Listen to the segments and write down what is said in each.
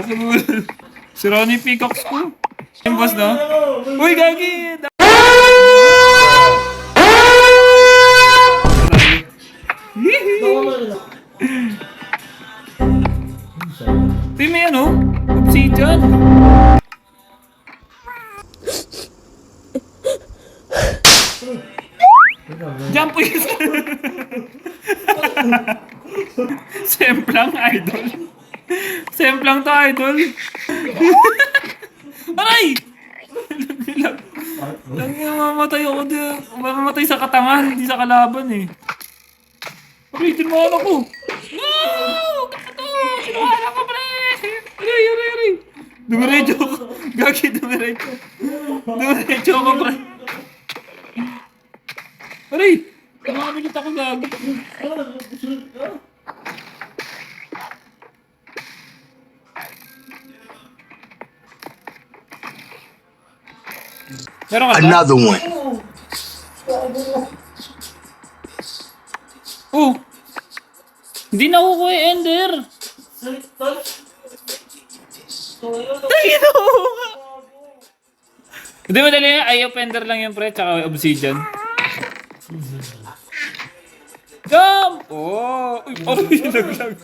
Sumunod. Si Ronnie Peacocks ko. Yung boss, no? Uy, gagi! Di may ano? Obsidian. Jump is. Semplang idol. Semplang to idol. Aray! Mamamatay ako dyan. Mamamatay sa katangan, hindi sa kalaban eh. Aray, tinmahan ako. No! Kato! Tinmahan ako, pre! Aray, aray, aray. Dumiretso ako. Gagi, dumiretso. Dumiretso ako, pre. Aray! Kumamilit ako, gagi. Meron ka ba? Another one. Oh! Hindi na ako kuya Ender! Tayo na ako nga! Hindi madali nga, ay offender lang yung pre, tsaka obsidian. Jump! Oh! Uy, naglag.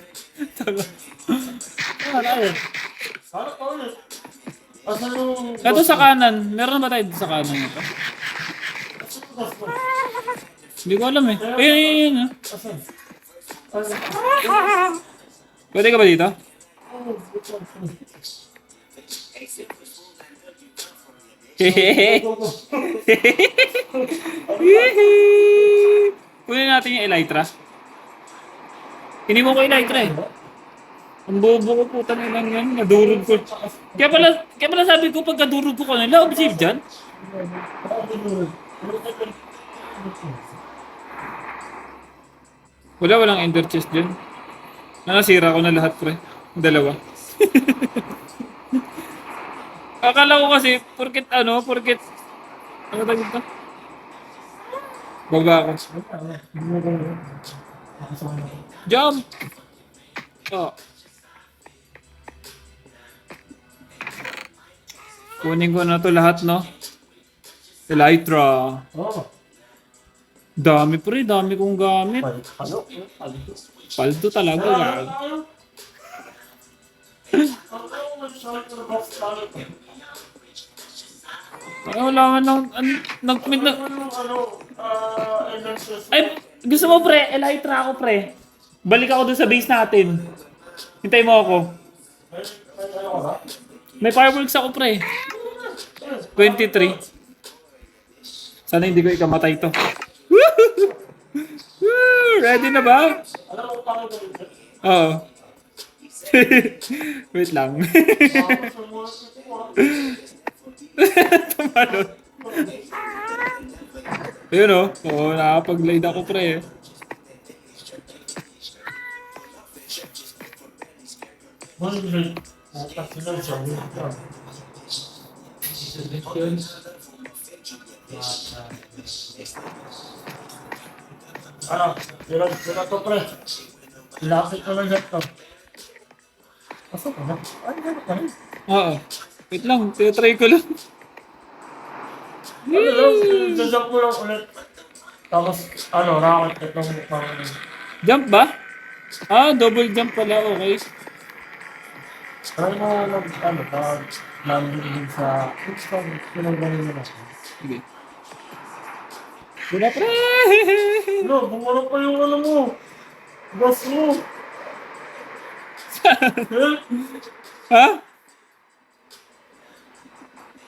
Ito sa kanan. Meron ba tayo sa kanan ito? Hindi ko alam eh. Ayun. Pwede ka ba dito? Kunin natin yung Elytra. Hindi mo ko Elytra eh. Ang bobo ko puta nilang yan. Nadurog ko. Kaya pala sabi ko pag nadurog ko kanila, obsidian. Walang ender chest dyan. Nasira ko na lahat pre. Dalawa. Akala ko kasi, porket ano tawag ito? Baba ako. Jump! Oh. Kunin ko na to lahat, no? Elytra. Dami pre, dami kong gamit. Paldo talaga, gag. Ay, wala man lang, ay, gusto mo pre, Elytra ako pre. Balik ako dun sa base natin. Hintay mo ako. May fireworks ako pre. 23. Sana hindi ko ikamatay to. Ready na ba? Oo. Wait lang. Tumalon. Ayun o. Oo, nakapag-glide ako pre. Ano? Sila to pre. Lapit ko lang ito. Asa ka na? Ay, gano'n ka rin. Oo. Wait lang, tinatry ko lang. Ano lang, jump mo lang ulit. Tapos, rocket itong pang... Jump ba? Ah, double jump pala, okay. Try mo landing din sa... Pinagaling mo na. Sige. Wala pre! Bumara pa yung ano mo. Gas mo. Ha?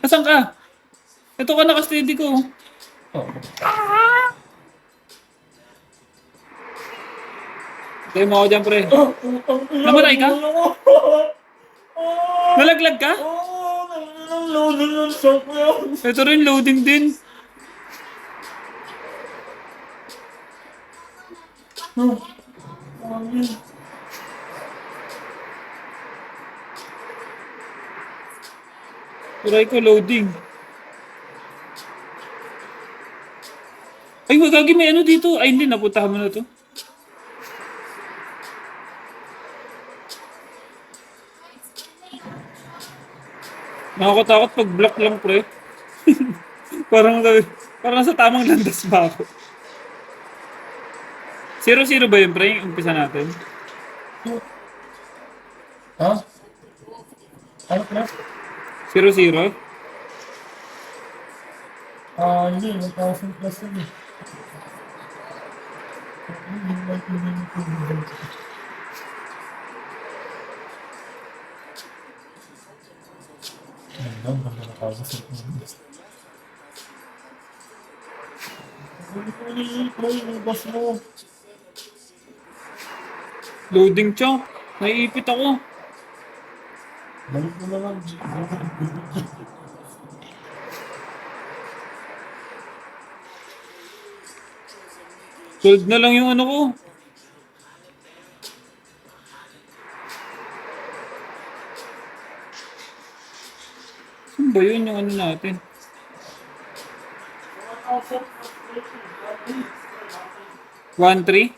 Asan ka? Ito ka naka-steady ko. Tayo mo ako dyan, pre. Namatay ka? Nalaglag ka? Loading yung shop yun. Ito rin, loading din. Try ko loading. Ay, wagagi may ano dito. Ay, hindi. Napuntahan mo na to. Nakakatakot pag block lang, pre. parang, parang nasa tamang landas ba ako? 0-0 ba yun, pre? Yung umpisa natin. Ha? Ano pre? 0-0? Hindi. 1,000 plus yun eh. Ayun, ganda na kaso sa plus. Play, boss mo. Loading chunk. Naiipit ako. Balik mo na lang. Gold na lang yung ano ko. Saan ba yun yung ano natin? One three?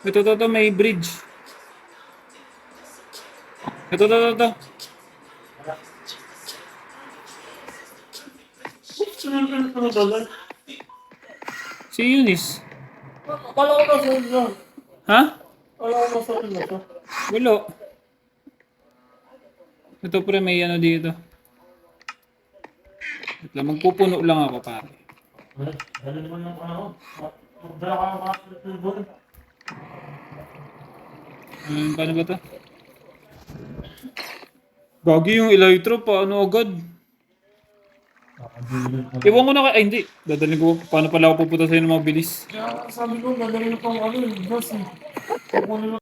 Ito, may bridge. Ito. Si Eunice. Akala ko na sa inyo. Ha? Akala ko na sa inyo to. Wala. Ito pre, may ano dito. Wait lang, magpupuno lang ako pare. Dali naman yung ano. Dala ka ng mga tubol. Paano ba to? Gagi yung elytro, paano agad? Iwan ko na ay hindi. Dadalhin ko, paano pala ako pupunta sa'yo ng mga bilis? Kaya sabi ko, dadali na pang ano yung gas eh. Kukunin